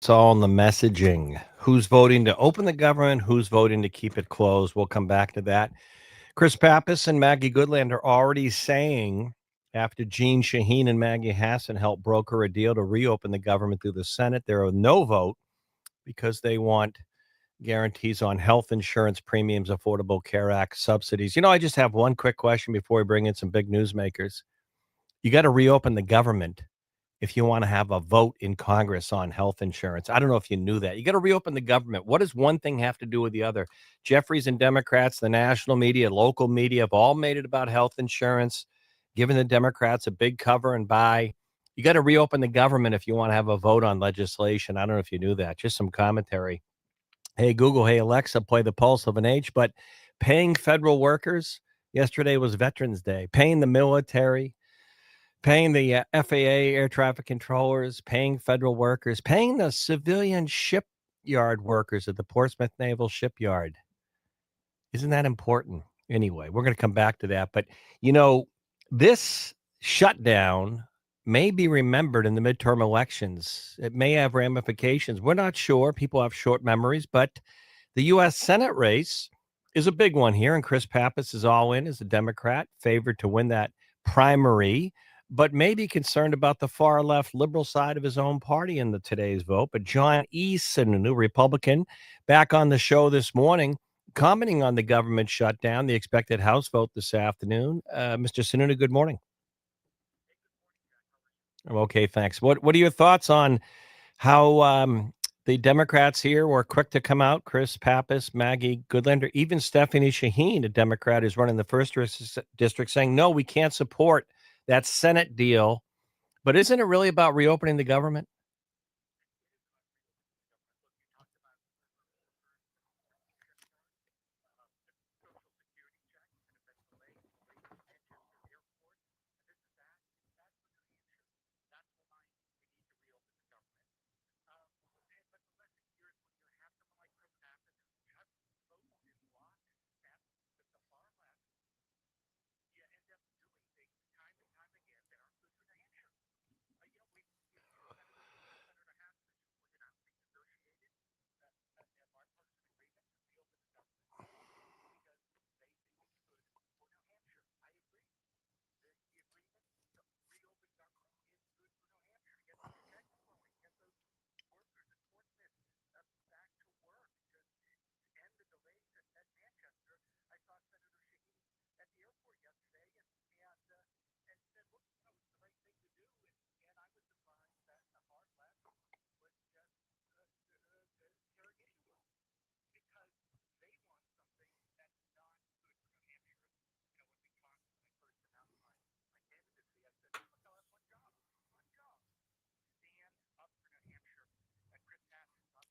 It's all in the messaging. Who's voting to open the government? Who's voting to keep it closed? We'll come back to that. Chris Pappas and Maggie Goodland are already saying, after Jeanne Shaheen and Maggie Hassan helped broker a deal to reopen the government through the Senate, there are no vote because they want guarantees on health insurance premiums, Affordable Care Act subsidies. I just have one quick question before we bring in some big newsmakers. You got to reopen the government if you want to have a vote in Congress on health insurance. I don't know if you knew that. You got to reopen the government. What does one thing have to do with the other? Jeffries and Democrats, the national media, local media have all made it about health insurance, giving the Democrats a big cover and buy. You got to reopen the government if you want to have a vote on legislation. I don't know if you knew that. Just some commentary. Hey, Google, hey, Alexa, play the pulse of an age. But paying federal workers, yesterday was Veterans Day, paying the military, paying the FAA air traffic controllers, paying federal workers, paying the civilian shipyard workers at the Portsmouth Naval Shipyard. Isn't that important? Anyway, we're going to come back to that. But, this shutdown may be remembered in the midterm elections. It may have ramifications. We're not sure. People have short memories, but the U.S. Senate race is a big one here. And Chris Pappas is all in as a Democrat, favored to win that primary, but may be concerned about the far left liberal side of his own party in today's vote. But John Easton, a new Republican, back on the show this morning, commenting on the government shutdown, the expected House vote this afternoon. Mr. Sununu, good morning. Okay, thanks. What are your thoughts on how the Democrats here were quick to come out? Chris Pappas, Maggie Goodlander, even Stephanie Shaheen, a Democrat who's running the first district, saying, no, we can't support that Senate deal. But isn't it really about reopening the government?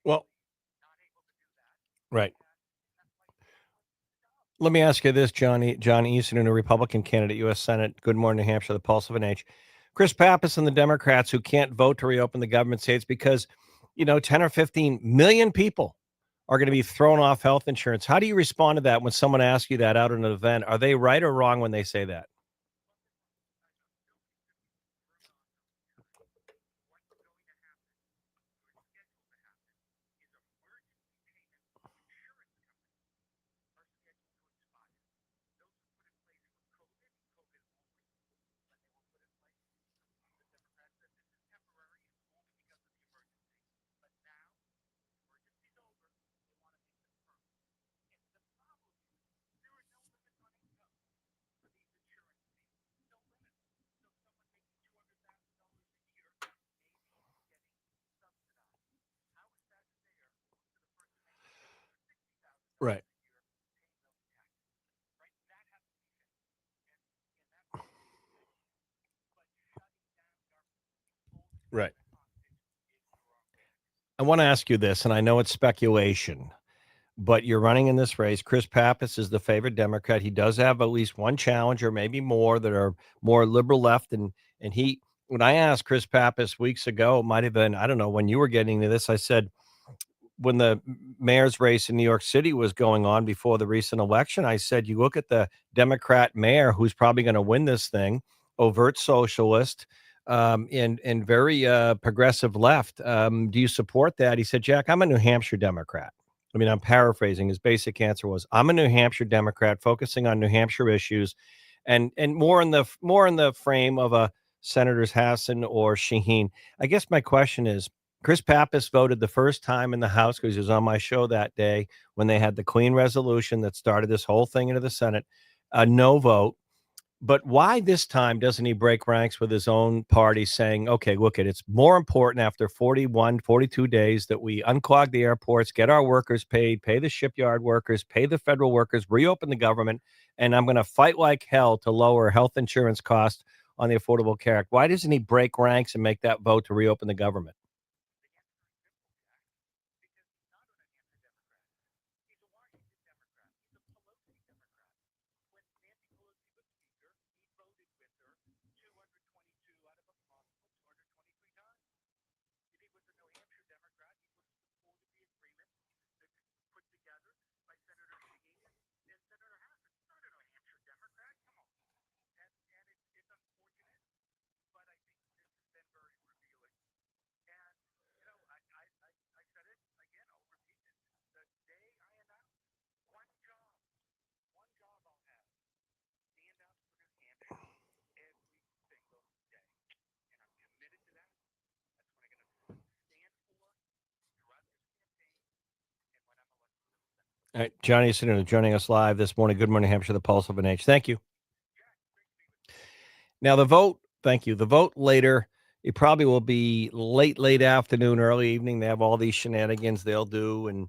Well, right. Let me ask you this, John Easton, a Republican candidate, U.S. Senate. Good morning, New Hampshire, the pulse of an age. Chris Pappas and the Democrats who can't vote to reopen the government states because, 10 or 15 million people are going to be thrown off health insurance. How do you respond to that when someone asks you that out at an event? Are they right or wrong when they say that? Right. Right. I want to ask you this, and I know it's speculation, but you're running in this race. Chris Pappas is the favorite Democrat. He does have at least one challenger, maybe more, that are more liberal left. And he, when I asked Chris Pappas weeks ago, it might have been, I don't know, when you were getting to this, I said, when the mayor's race in New York City was going on before the recent election, I said, you look at the Democrat mayor who's probably going to win this thing, overt socialist, and very progressive left. Do you support that? He said, Jack, I'm a New Hampshire Democrat. I mean, I'm paraphrasing. His basic answer was, I'm a New Hampshire Democrat focusing on New Hampshire issues and more in the frame of a Senators Hassan or Shaheen. I guess my question is, Chris Pappas voted the first time in the House because he was on my show that day when they had the clean resolution that started this whole thing into the Senate, a no vote. But why this time doesn't he break ranks with his own party saying, okay, look, it's more important after 41, 42 days that we unclog the airports, get our workers paid, pay the shipyard workers, pay the federal workers, reopen the government, and I'm going to fight like hell to lower health insurance costs on the Affordable Care Act. Why doesn't he break ranks and make that vote to reopen the government? All right, Johnny Sununu joining us live this morning. Good morning, Hampshire, the Pulse of an Age. Thank you. Now, the vote, thank you. The vote later, it probably will be late afternoon, early evening. They have all these shenanigans they'll do.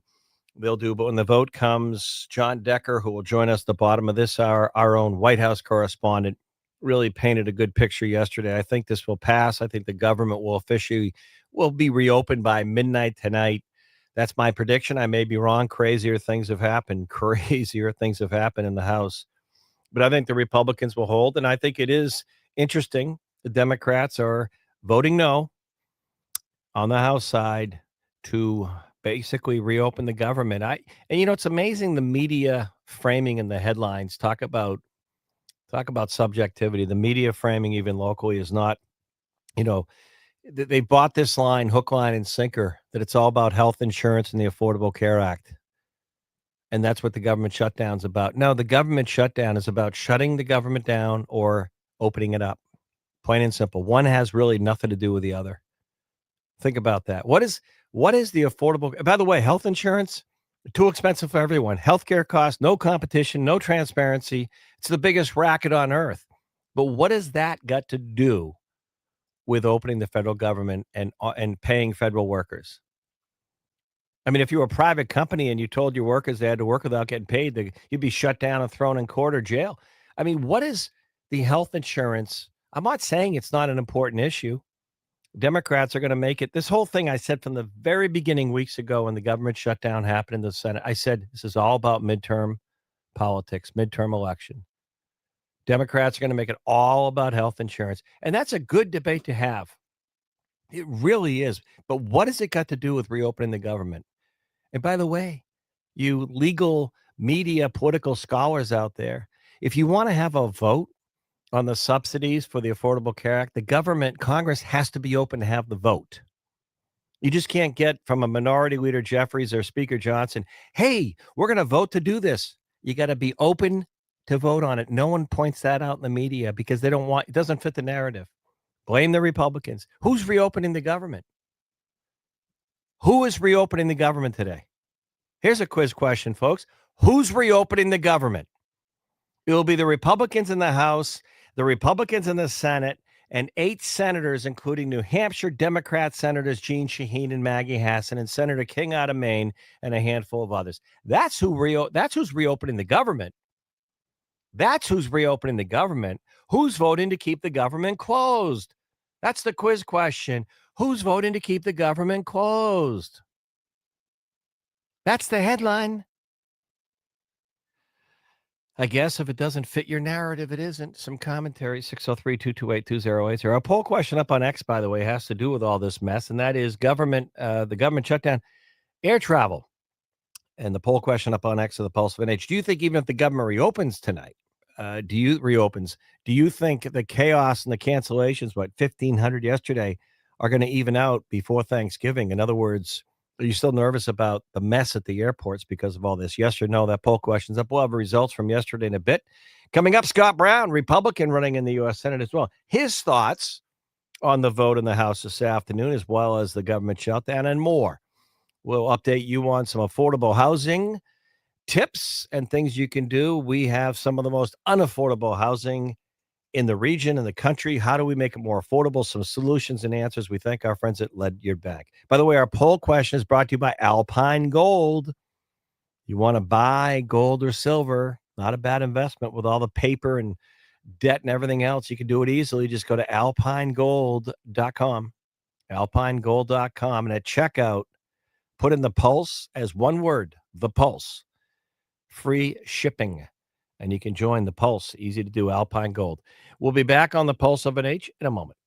But when the vote comes, John Decker, who will join us at the bottom of this hour, our own White House correspondent, really painted a good picture yesterday. I think this will pass. I think the government will be reopened by midnight tonight. That's my prediction. I may be wrong. Crazier things have happened. Crazier things have happened in the House. But I think the Republicans will hold. And I think it is interesting. The Democrats are voting no on the House side to basically reopen the government. It's amazing the media framing in the headlines talk about subjectivity. The media framing, even locally, is not, they bought this line, hook, line, and sinker, that it's all about health insurance and the Affordable Care Act. And that's what the government shutdown's about. No, the government shutdown is about shutting the government down or opening it up. Plain and simple. One has really nothing to do with the other. Think about that. What is the affordable? By the way, health insurance, too expensive for everyone. Healthcare costs, no competition, no transparency. It's the biggest racket on earth. But what has that got to do with opening the federal government and paying federal workers? I mean, if you were a private company and you told your workers they had to work without getting paid, you'd be shut down and thrown in court or jail. I mean, what is the health insurance? I'm not saying it's not an important issue. Democrats are going to make it. This whole thing I said from the very beginning weeks ago when the government shutdown happened in the Senate, I said, this is all about midterm politics, midterm election. Democrats are going to make it all about health insurance. And that's a good debate to have. It really is. But what has it got to do with reopening the government? And by the way, you legal media, political scholars out there, if you want to have a vote on the subsidies for the Affordable Care Act, the government, Congress has to be open to have the vote. You just can't get from a minority leader, Jeffries or Speaker Johnson, hey, we're going to vote to do this. You got to be open to vote on it. No one points that out in the media because it doesn't fit the narrative. Blame the Republicans. Who's reopening the government? Who is reopening the government today? Here's a quiz question, folks. Who's reopening the government? It will be the Republicans in the House, the Republicans in the Senate, and 8 senators, including New Hampshire Democrat Senators Jeanne Shaheen and Maggie Hassan, and Senator King out of Maine, and a handful of others. That's who's reopening the government. That's who's reopening the government. Who's voting to keep the government closed? That's the quiz question. Who's voting to keep the government closed? That's the headline. I guess if it doesn't fit your narrative, it isn't. Some commentary, 603-228-2080. Our poll question up on X, by the way, has to do with all this mess, and that is the government shutdown, air travel. And the poll question up on X of the Pulse of an Age. Do you think even if the government reopens tonight, do you reopens? Do you think the chaos and the cancellations, what 1,500 yesterday, are going to even out before Thanksgiving? In other words, are you still nervous about the mess at the airports because of all this? Yes or no? That poll question's up. We'll have results from yesterday in a bit. Coming up, Scott Brown, Republican, running in the U.S. Senate as well. His thoughts on the vote in the House this afternoon, as well as the government shutdown and more. We'll update you on some affordable housing tips and things you can do. We have some of the most unaffordable housing in the region, in the country. How do we make it more affordable? Some solutions and answers. We thank our friends at Ledyard Bank. By the way, our poll question is brought to you by Alpine Gold. You want to buy gold or silver, not a bad investment with all the paper and debt and everything else. You can do it easily. Just go to alpinegold.com, alpinegold.com, and at checkout, put in the Pulse as one word, the Pulse. Free shipping, and you can join the Pulse. Easy to do. Alpine Gold. We'll be back on the Pulse of an H in a moment.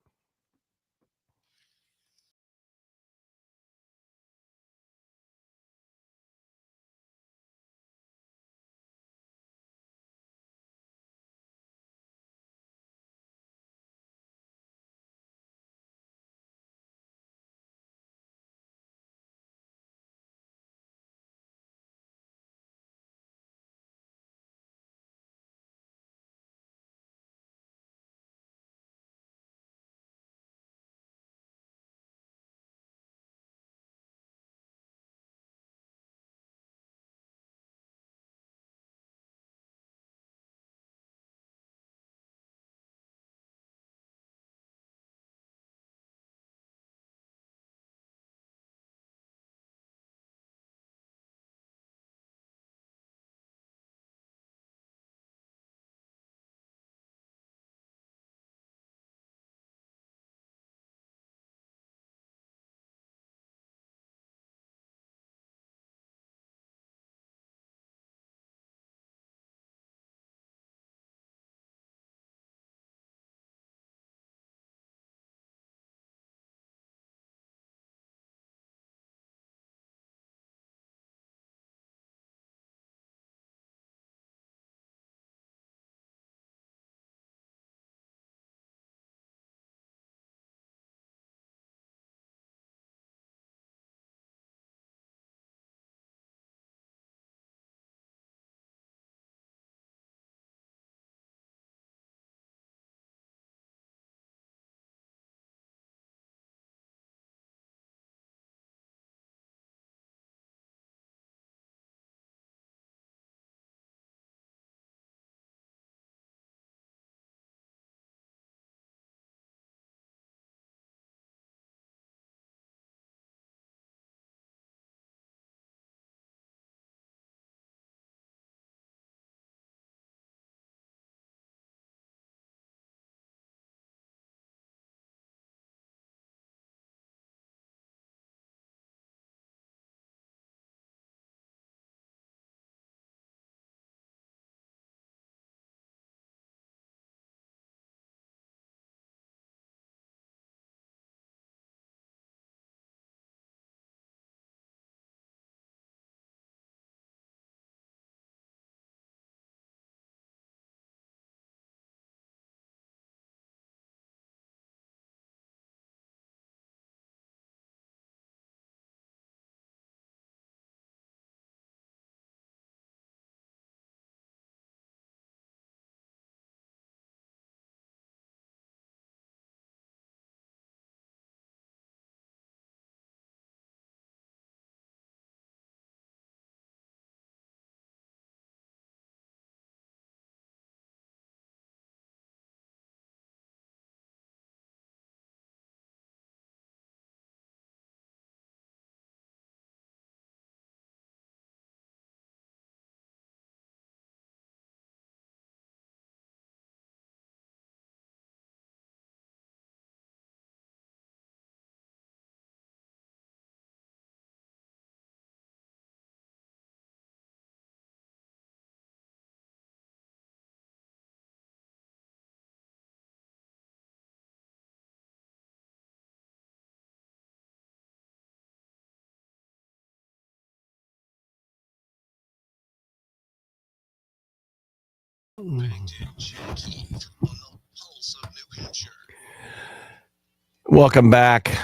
Welcome back.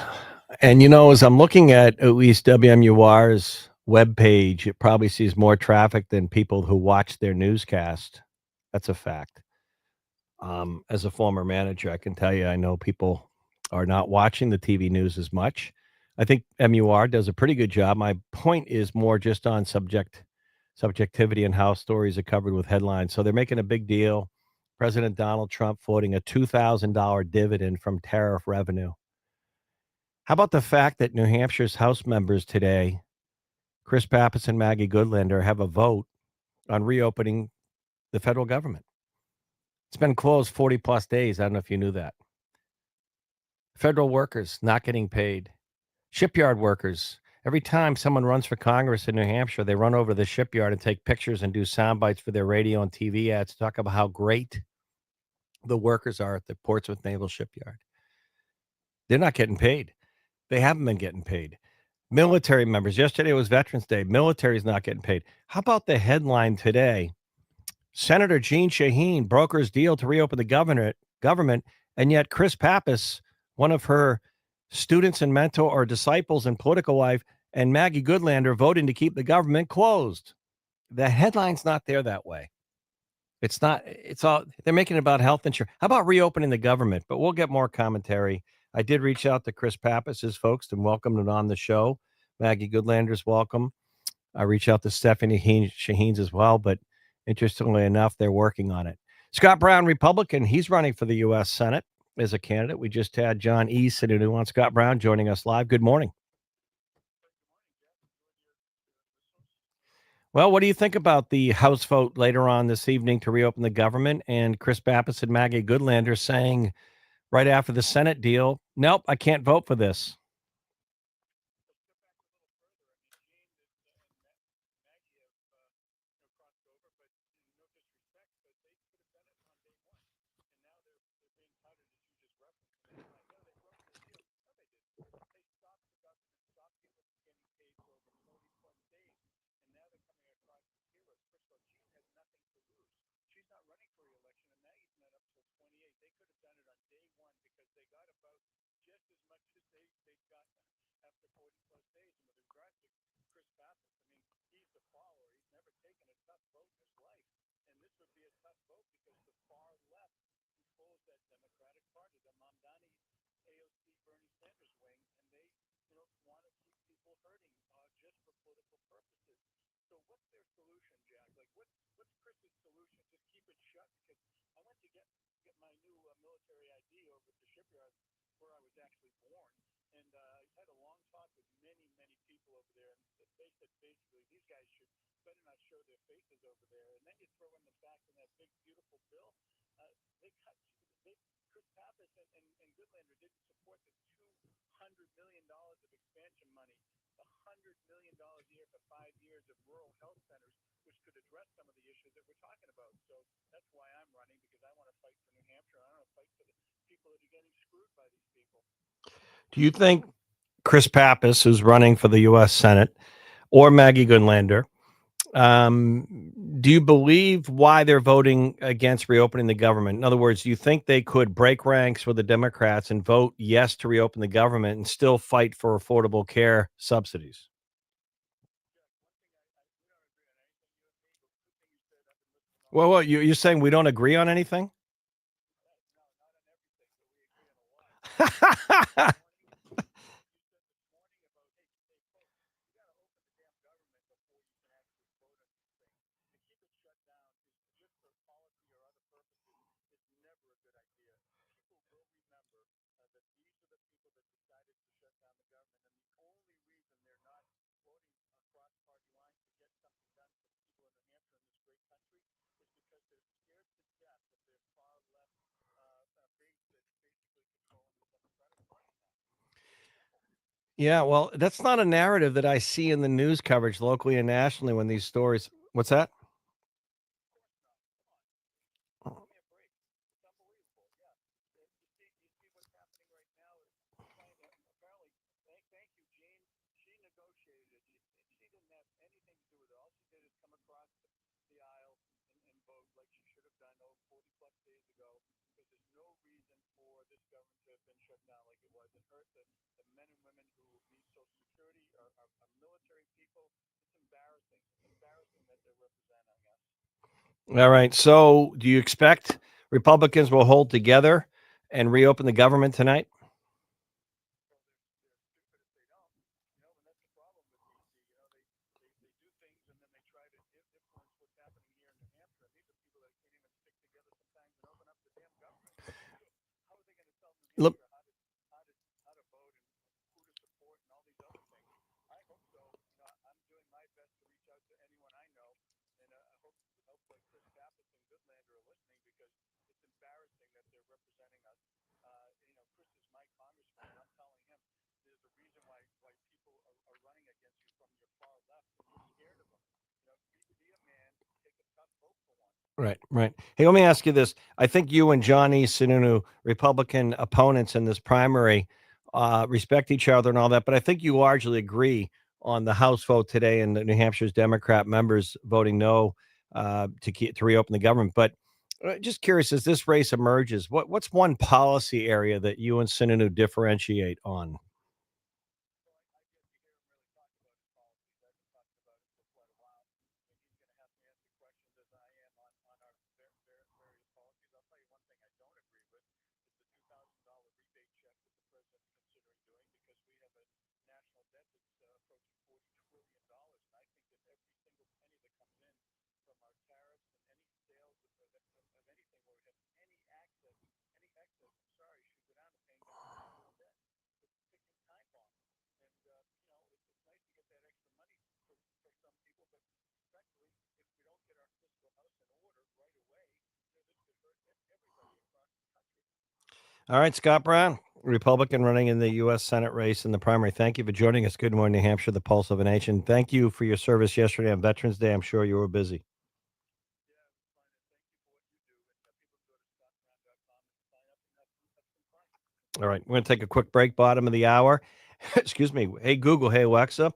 And as I'm looking at least WMUR's webpage, it probably sees more traffic than people who watch their newscast. That's a fact. As a former manager, I can tell you, I know people are not watching the TV news as much. I think MUR does a pretty good job. My point is more just on subjectivity and how stories are covered with headlines. So they're making a big deal. President Donald Trump floating a $2,000 dividend from tariff revenue. How about the fact that New Hampshire's House members today, Chris Pappas and Maggie Goodlander, have a vote on reopening the federal government? It's been closed 40 plus days. I don't know if you knew that. Federal workers not getting paid. Shipyard workers. Every time someone runs for Congress in New Hampshire, they run over to the shipyard and take pictures and do sound bites for their radio and TV ads to talk about how great the workers are at the Portsmouth Naval Shipyard. They're not getting paid. They haven't been getting paid. Military members. Yesterday was Veterans Day. Military is not getting paid. How about the headline today? Senator Jeanne Shaheen brokers deal to reopen the government, and yet Chris Pappas, one of her students and mentor or disciples in political life, and Maggie Goodlander voting to keep the government closed. The headline's not there that way. It's not. It's all they're making it about health insurance. How about reopening the government? But we'll get more commentary. I did reach out to Chris Pappas's folks and welcome them on the show. Maggie Goodlander's welcome. I reached out to Stephanie Shaheen's as well, but interestingly enough, they're working on it. Scott Brown, Republican, he's running for the U.S. Senate as a candidate. We just had John East sitting in on Scott Brown joining us live. Good morning. Well, what do you think about the House vote later on this evening to reopen the government and Chris Pappas and Maggie Goodlander saying right after the Senate deal, nope, I can't vote for this? Do you think Chris Pappas, who's running for the U.S. Senate, or Maggie Goodlander, do you believe why they're voting against reopening the government? In other words, do you think they could break ranks with the Democrats and vote yes to reopen the government and still fight for affordable care subsidies? Well, you're saying we don't agree on anything? Yeah, well, that's not a narrative that I see in the news coverage locally and nationally when these stories. What's that? All right. So, do you expect Republicans will hold together and reopen the government tonight? Look, right, right. Hey, let me ask you this. I think you and Johnny Sununu, Republican opponents in this primary, respect each other and all that, but I think you largely agree on the House vote today and the New Hampshire's Democrat members voting no to reopen the government. But just curious, as this race emerges, what's one policy area that you and Sununu differentiate on? All right, Scott Brown, Republican running in the U.S. Senate race in the primary. Thank you for joining us. Good morning, New Hampshire, the pulse of a nation. Thank you for your service yesterday on Veterans Day. I'm sure you were busy. All right, we're going to take a quick break, bottom of the hour. Excuse me. Hey, Google. Hey, Alexa.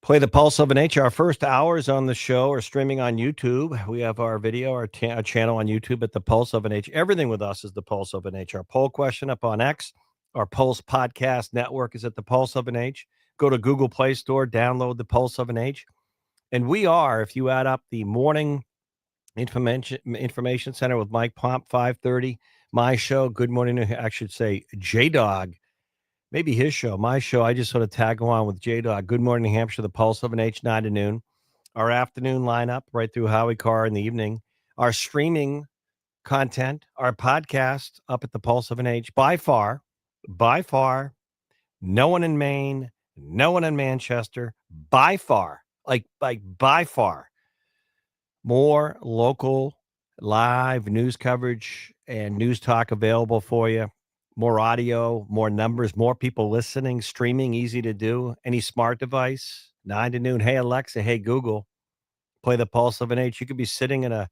Play the Pulse of an H. Our first hours on the show are streaming on YouTube. We have our video, our channel on YouTube at the Pulse of an H. Everything with us is the Pulse of an H. Our poll question up on X. Our Pulse podcast network is at the Pulse of an H. Go to Google Play Store, download the Pulse of an H. And we are, if you add up the morning information center with Mike Pomp, 5:30, my show, Good Morning, I should say, J Dog. Maybe his show, my show. I just sort of tag along with J Dog. Good Morning, New Hampshire, the Pulse of an H, 9 to noon. Our afternoon lineup right through Howie Carr in the evening. Our streaming content, our podcast up at the Pulse of an H. By far, no one in Maine, no one in Manchester. By far, like by far, more local live news coverage and news talk available for you. More audio, more numbers, more people listening, streaming, easy to do. Any smart device, 9 to noon. Hey, Alexa. Hey, Google. Play the Pulse of an H. You could be sitting in a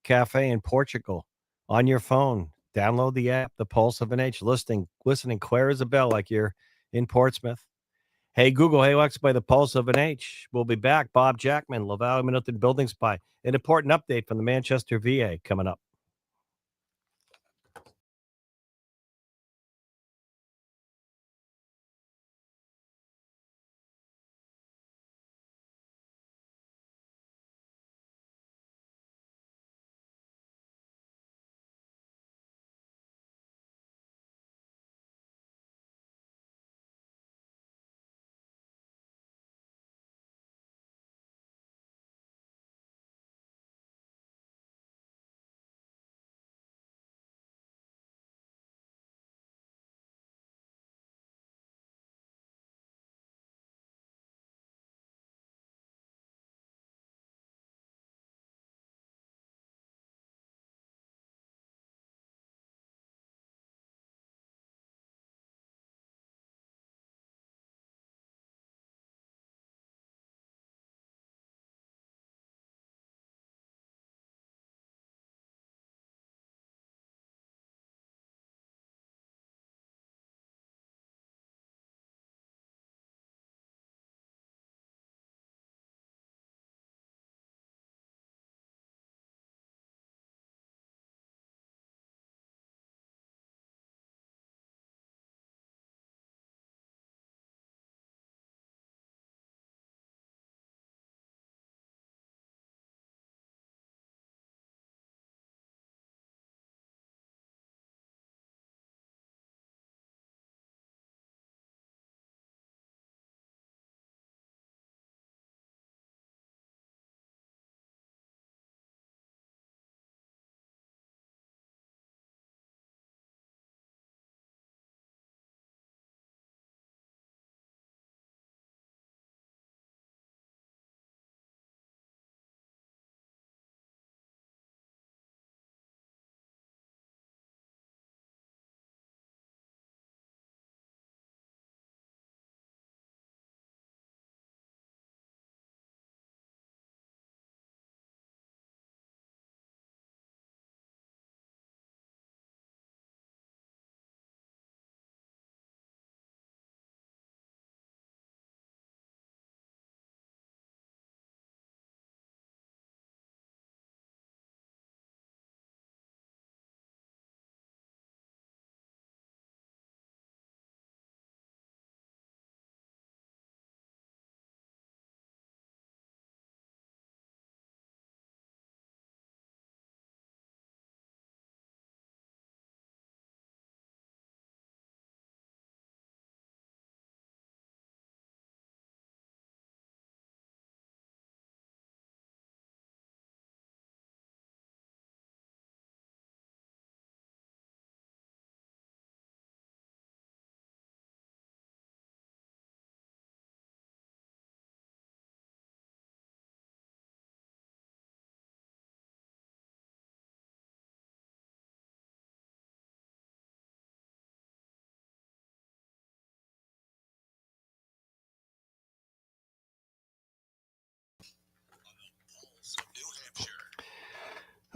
cafe in Portugal on your phone. Download the app, the Pulse of an H, listening clear as a bell like you're in Portsmouth. Hey, Google, hey, Alexa, play the Pulse of an H. We'll be back. Bob Jackman, Laval Middleton Building Spy. An important update from the Manchester VA coming up.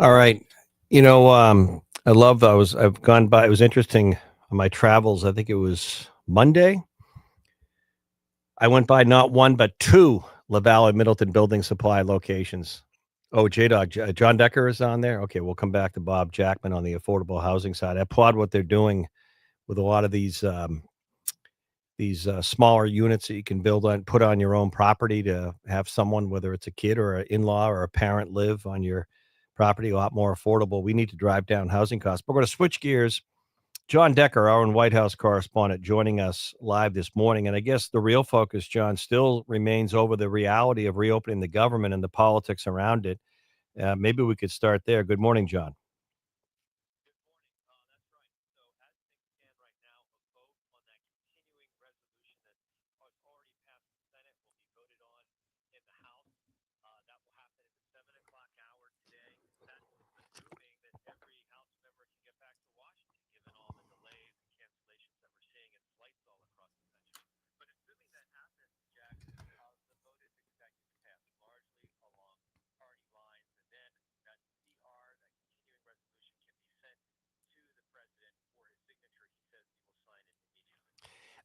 All right. I've gone by, it was interesting on my travels. I think it was Monday. I went by not one, but two Laval and Middleton Building Supply locations. Oh, J-Dog, John Decker is on there. Okay, we'll come back to Bob Jackman on the affordable housing side. I applaud what they're doing with a lot of these smaller units that you can build on, put on your own property to have someone, whether it's a kid or an in-law or a parent, live on your property. A lot more affordable. We need to drive down housing costs. But we're going to switch gears. John Decker, our own White House correspondent, joining us live this morning. And I guess the real focus, John, still remains over the reality of reopening the government and the politics around it. Maybe we could start there. Good morning, John.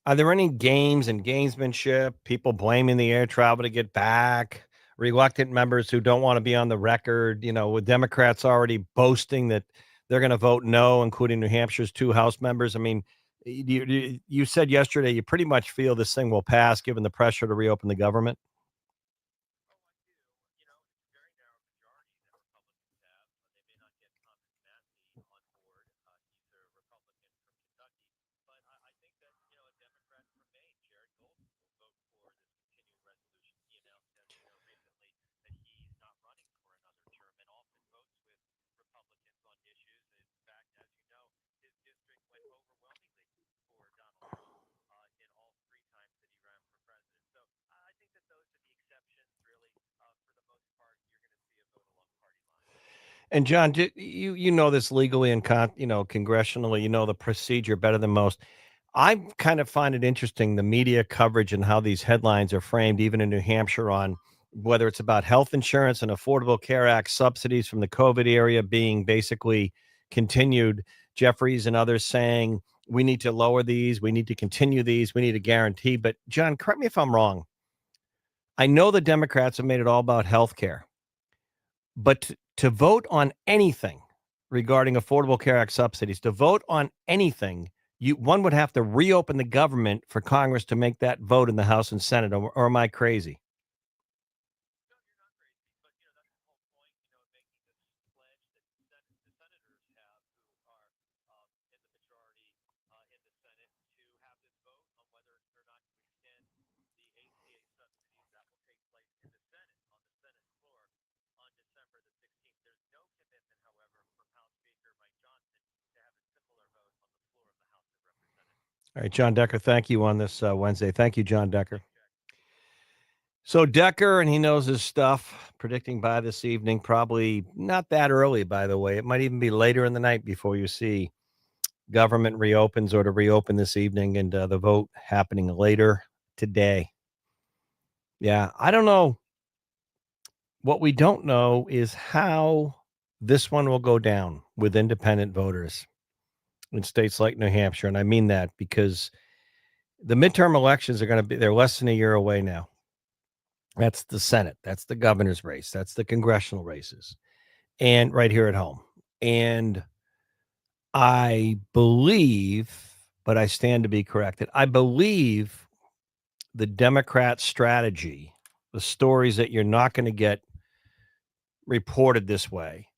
Are there any games and gamesmanship, people blaming the air travel to get back, reluctant members who don't want to be on the record, with Democrats already boasting that they're going to vote no, including New Hampshire's two House members? I mean, you said yesterday you pretty much feel this thing will pass given the pressure to reopen the government. And John, you know this legally and congressionally, you know the procedure better than most. I kind of find it interesting the media coverage and how these headlines are framed, even in New Hampshire, on whether it's about health insurance and Affordable Care Act subsidies from the COVID area being basically continued. Jeffries and others saying we need to lower these, we need to continue these, we need a guarantee. But John, correct me if I'm wrong. I know the Democrats have made it all about health care. But to vote on anything regarding Affordable Care Act subsidies, to vote on anything, one would have to reopen the government for Congress to make that vote in the House and Senate. Or am I crazy? All right, John Decker, thank you on this Wednesday. Thank you, John Decker. So Decker, and he knows his stuff, predicting by this evening, probably not that early, by the way. It might even be later in the night before you see government reopens or to reopen this evening and the vote happening later today. Yeah, I don't know. What we don't know is how this one will go down with independent voters in states like New Hampshire. And I mean that because the midterm elections are going to be, they're less than a year away now. That's the Senate. That's the governor's race. That's the congressional races. And right here at home. And I believe, but I stand to be corrected. I believe the Democrat strategy, the stories that you're not going to get reported this way,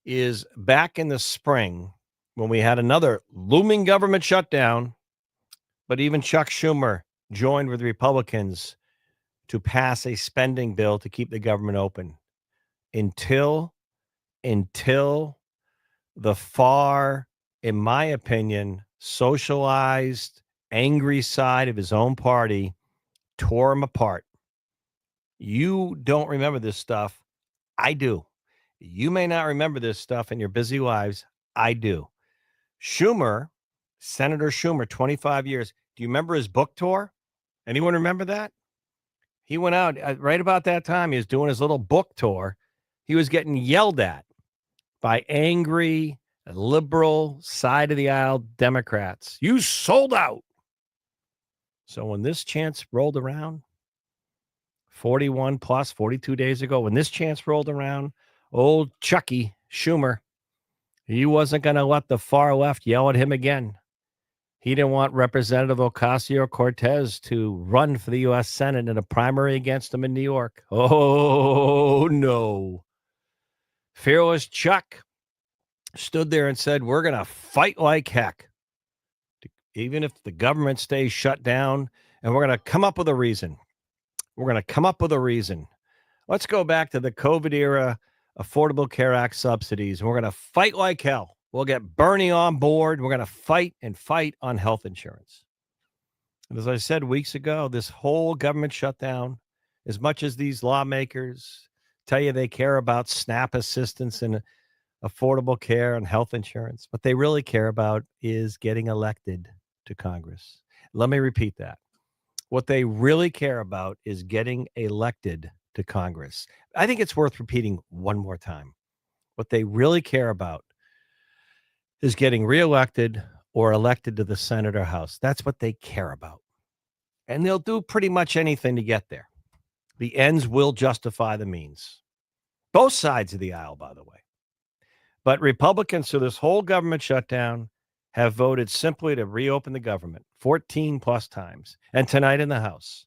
is back in the spring when we had another looming government shutdown, but even Chuck Schumer joined with Republicans to pass a spending bill to keep the government open until the far, in my opinion, socialized, angry side of his own party tore him apart. You don't remember this stuff. I do. You may not remember this stuff in your busy lives. I do. Schumer, Senator Schumer, 25 years. Do you remember his book tour? Anyone remember that? He went out right about that time. He was doing his little book tour. He was getting yelled at by angry, liberal side of the aisle Democrats. You sold out. So when this chance rolled around, 41 plus 42 days ago, when this chance rolled around, old Chucky Schumer, he wasn't going to let the far left yell at him again. He didn't want Representative Ocasio-Cortez to run for the U.S. Senate in a primary against him in New York. Oh, no. Fearless Chuck stood there and said, we're going to fight like heck, even if the government stays shut down, and we're going to come up with a reason. We're going to come up with a reason. Let's go back to the COVID era Affordable Care Act subsidies, and we're going to fight like hell. We'll get Bernie on board. We're going to fight on health insurance. And as I said weeks ago, this whole government shutdown, as much as these lawmakers tell you they care about SNAP assistance and affordable care and health insurance, what they really care about is getting elected to Congress. Let me repeat that. What they really care about is getting elected to Congress. I think it's worth repeating one more time. What they really care about is getting reelected or elected to the Senate or House. That's what they care about. And they'll do pretty much anything to get there. The ends will justify the means. Both sides of the aisle, by the way. But Republicans, through this whole government shutdown, have voted simply to reopen the government 14 plus times, and tonight in the House.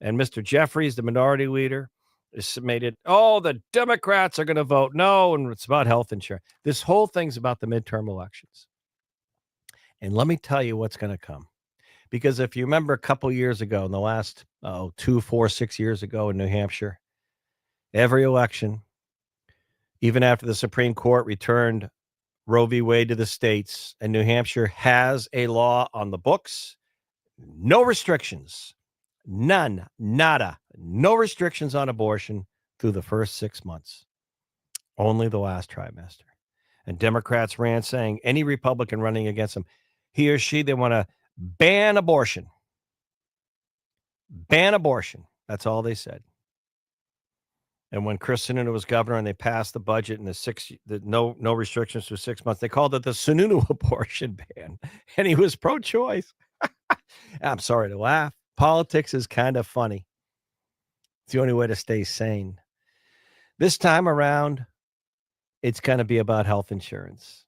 And Mr. Jeffries, the minority leader, has made it, the Democrats are going to vote no, and it's about health insurance. This whole thing's about the midterm elections. And let me tell you what's going to come. Because if you remember a couple years ago, in the last 2, 4, 6 years ago in New Hampshire, every election, even after the Supreme Court returned Roe v. Wade to the states, and New Hampshire has a law on the books, no restrictions, none, nada, no restrictions on abortion through the first 6 months, only the last trimester. And Democrats ran saying any Republican running against them, he or she, they want to ban abortion. Ban abortion. That's all they said. And when Chris Sununu was governor and they passed the budget and no restrictions for 6 months, they called it the Sununu abortion ban. And he was pro-choice. I'm sorry to laugh. Politics is kind of funny. It's the only way to stay sane. This time around, it's going to be about health insurance.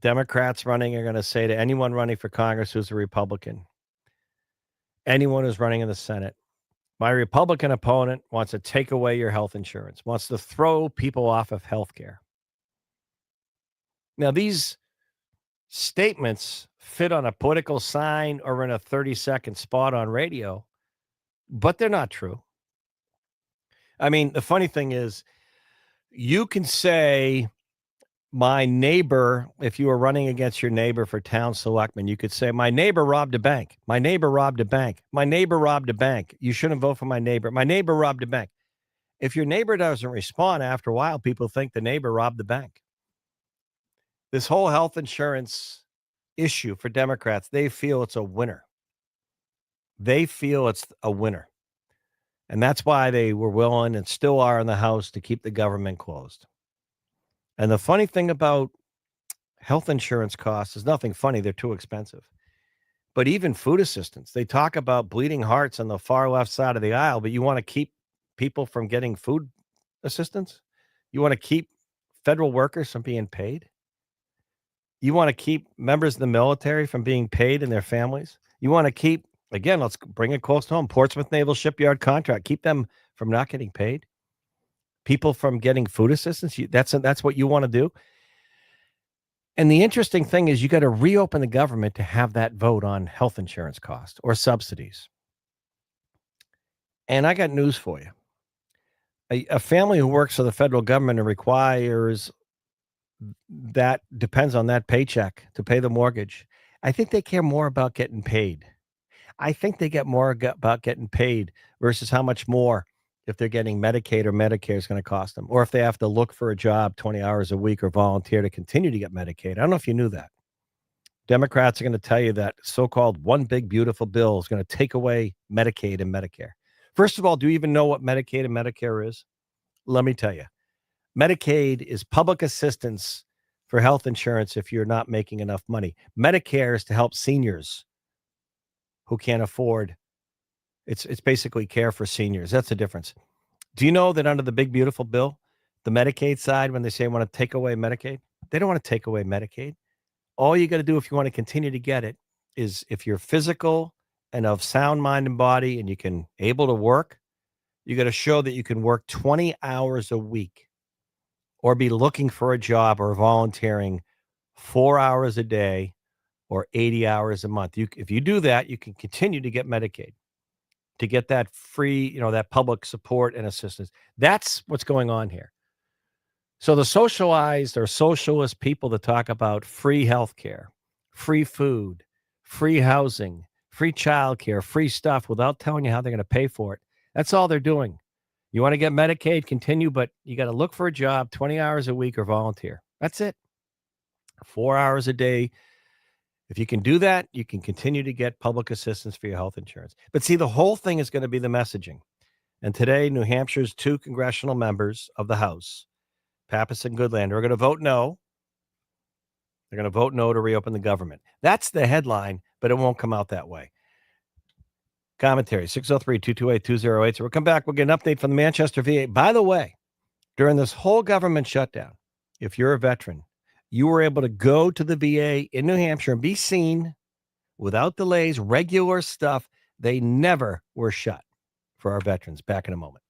Democrats running are going to say to anyone running for Congress who's a Republican, anyone who's running in the Senate, my Republican opponent wants to take away your health insurance, wants to throw people off of health care. Now, these statements fit on a political sign or in a 30-second spot on radio, but they're not true. I mean, the funny thing is, you can say, my neighbor, if you were running against your neighbor for town selectman, you could say, my neighbor robbed a bank. My neighbor robbed a bank. My neighbor robbed a bank. You shouldn't vote for my neighbor. My neighbor robbed a bank. If your neighbor doesn't respond, after a while, people think the neighbor robbed the bank. This whole health insurance issue for Democrats, they feel it's a winner. They feel it's a winner. And that's why they were willing and still are in the House to keep the government closed. And the funny thing about health insurance costs is nothing funny. They're too expensive. But even food assistance, they talk about bleeding hearts on the far left side of the aisle, but you want to keep people from getting food assistance? You want to keep federal workers from being paid? You want to keep members of the military from being paid and their families? You want to keep, again, let's bring it close to home, Portsmouth Naval Shipyard contract, keep them from not getting paid? People from getting food assistance? That's what you want to do? And the interesting thing is you got to reopen the government to have that vote on health insurance costs or subsidies. And I got news for you. A family who works for the federal government and requires that depends on that paycheck to pay the mortgage. I think they care more about getting paid. I think they get more about getting paid versus how much more if they're getting Medicaid or Medicare is going to cost them, or if they have to look for a job 20 hours a week or volunteer to continue to get Medicaid. I don't know if you knew that. Democrats are going to tell you that so-called one big beautiful bill is going to take away Medicaid and Medicare. First of all, do you even know what Medicaid and Medicare is? Let me tell you. Medicaid is public assistance for health insurance if you're not making enough money. Medicare is to help seniors who can't afford. It's basically care for seniors. That's the difference. Do you know that under the big beautiful bill, the Medicaid side, when they say want to take away Medicaid, they don't want to take away Medicaid. All you got to do if you want to continue to get it is if you're physical and of sound mind and body and you can able to work, you got to show that you can work 20 hours a week or be looking for a job or volunteering 4 hours a day or 80 hours a month. If you do that, you can continue to get Medicaid, to get that free, that public support and assistance. That's what's going on here. So the socialized or socialist people that talk about free healthcare, free food, free housing, free childcare, free stuff without telling you how they're going to pay for it. That's all they're doing. You want to get Medicaid, continue, but you got to look for a job 20 hours a week or volunteer. That's it. 4 hours a day. If you can do that, you can continue to get public assistance for your health insurance. But see, the whole thing is going to be the messaging. And today, New Hampshire's 2 congressional members of the House, Pappas and Goodlander, are going to vote no. They're going to vote no to reopen the government. That's the headline, but it won't come out that way. Commentary 603-228-2080. So we'll come back. We'll get an update from the Manchester VA. By the way, during this whole government shutdown, if you're a veteran, you were able to go to the VA in New Hampshire and be seen without delays, regular stuff. They never were shut for our veterans. Back in a moment.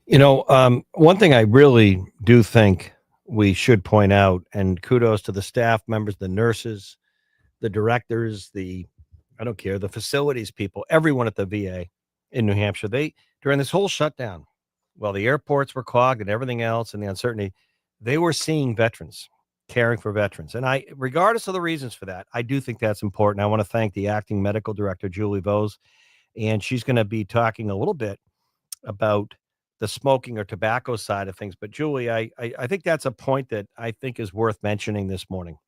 One thing I really do think we should point out, and kudos to the staff members, the nurses, the directors, I don't care, the facilities people, everyone at the VA in New Hampshire, during this whole shutdown, while the airports were clogged and everything else and the uncertainty, they were seeing veterans, caring for veterans. And regardless of the reasons for that, I do think that's important. I want to thank the acting medical director, Julie Vose, and she's going to be talking a little bit about the smoking or tobacco side of things. But Julie, I think that's a point that I think is worth mentioning this morning.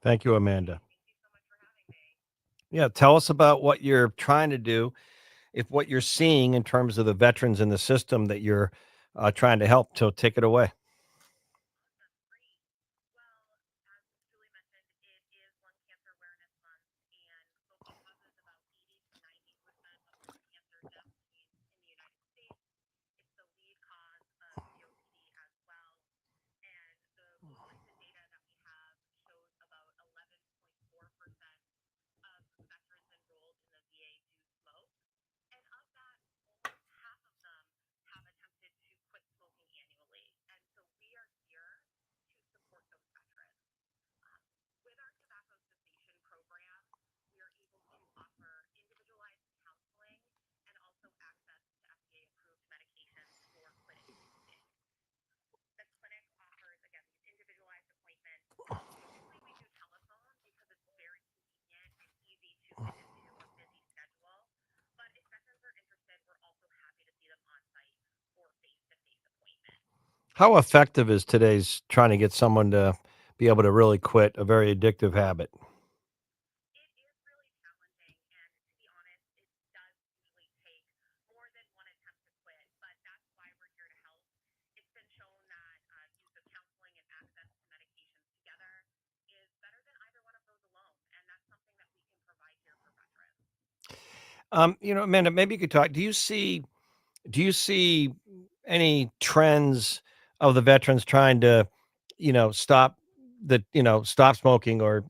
Thank you, Amanda. Yeah, tell us about what you're trying to do, if what you're seeing in terms of the veterans in the system that you're trying to help. So take it away. How effective is today's trying to get someone to be able to really quit a very addictive habit? Amanda, maybe you could talk. Do you see any trends of the veterans trying to, stop stop smoking or,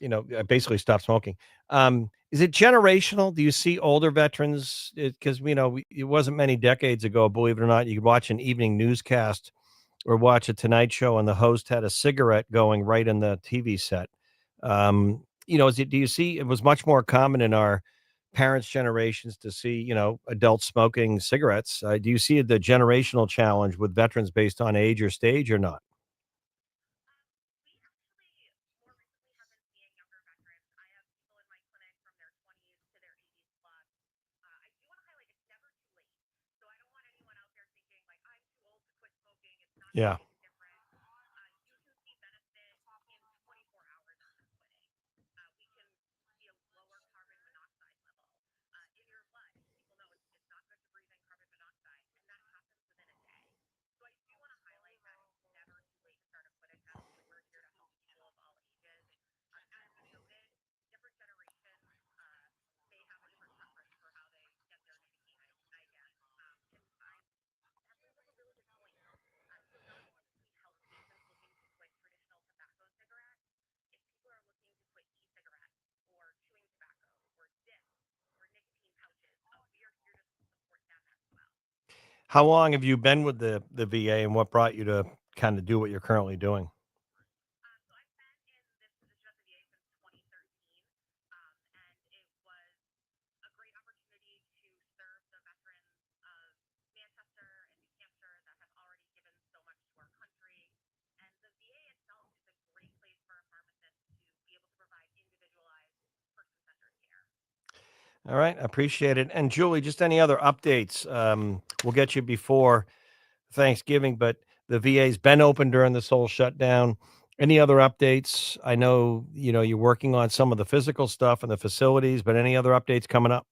basically stop smoking? Is it generational? Do you see older veterans? Because, it wasn't many decades ago, believe it or not, you could watch an evening newscast or watch a Tonight Show and the host had a cigarette going right in the TV set. Do you see it was much more common in our parents' generations to see, adults smoking cigarettes. Do you see the generational challenge with veterans based on age or stage or not? Yeah. How long have you been with the VA and what brought you to kind of do what you're currently doing? All right, I appreciate it. And Julie, just any other updates? We'll get you before Thanksgiving, but the VA's been open during this whole shutdown. Any other updates? I know, you're working on some of the physical stuff and the facilities, but any other updates coming up?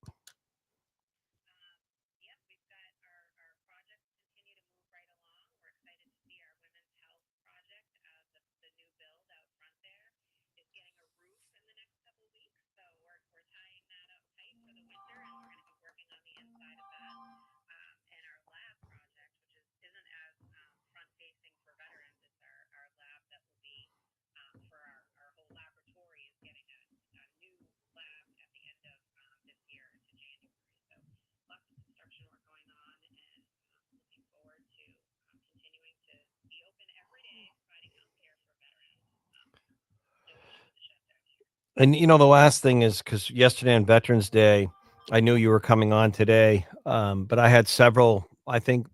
And the last thing is because yesterday on Veterans Day, I knew you were coming on today, but I had several, I think,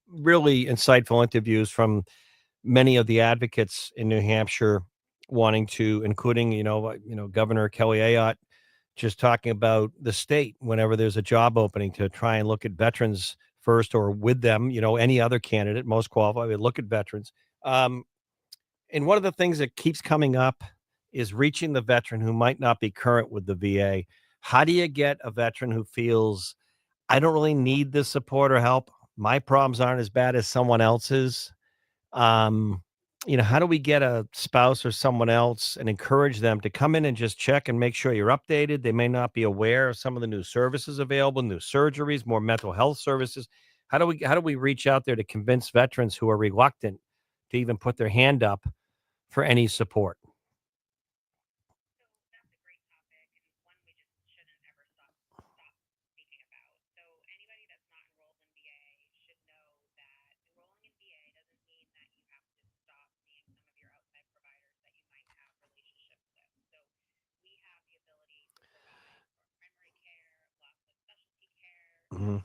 really insightful interviews from many of the advocates in New Hampshire, wanting to, including Governor Kelly Ayotte, just talking about the state whenever there's a job opening to try and look at veterans first or with them. Any other candidate most qualified, we look at veterans. Um, and one of the things that keeps coming up is reaching the veteran who might not be current with the VA. How do you get a veteran who feels, I don't really need this support or help? My problems aren't as bad as someone else's. Um, how do we get a spouse or someone else and encourage them to come in and just check and make sure you're updated? They may not be aware of some of the new services available, new surgeries, more mental health services. How do we reach out there to convince veterans who are reluctant to even put their hand up for any support? Mhm.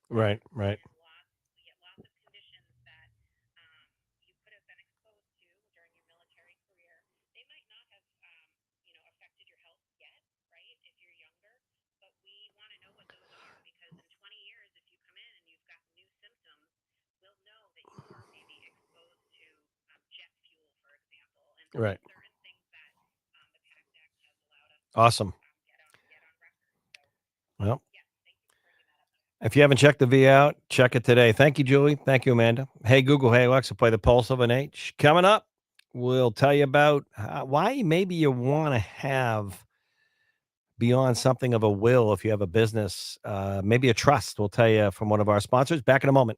Right, right. Right. Awesome. Well, if you haven't checked the V out, check it today. Thank you, Julie. Thank you, Amanda. Hey, Google. Hey, Alexa, play the Pulse of an H. Coming up, we'll tell you about why maybe you want to have beyond something of a will if you have a business, maybe a trust. We'll tell you from one of our sponsors. Back in a moment.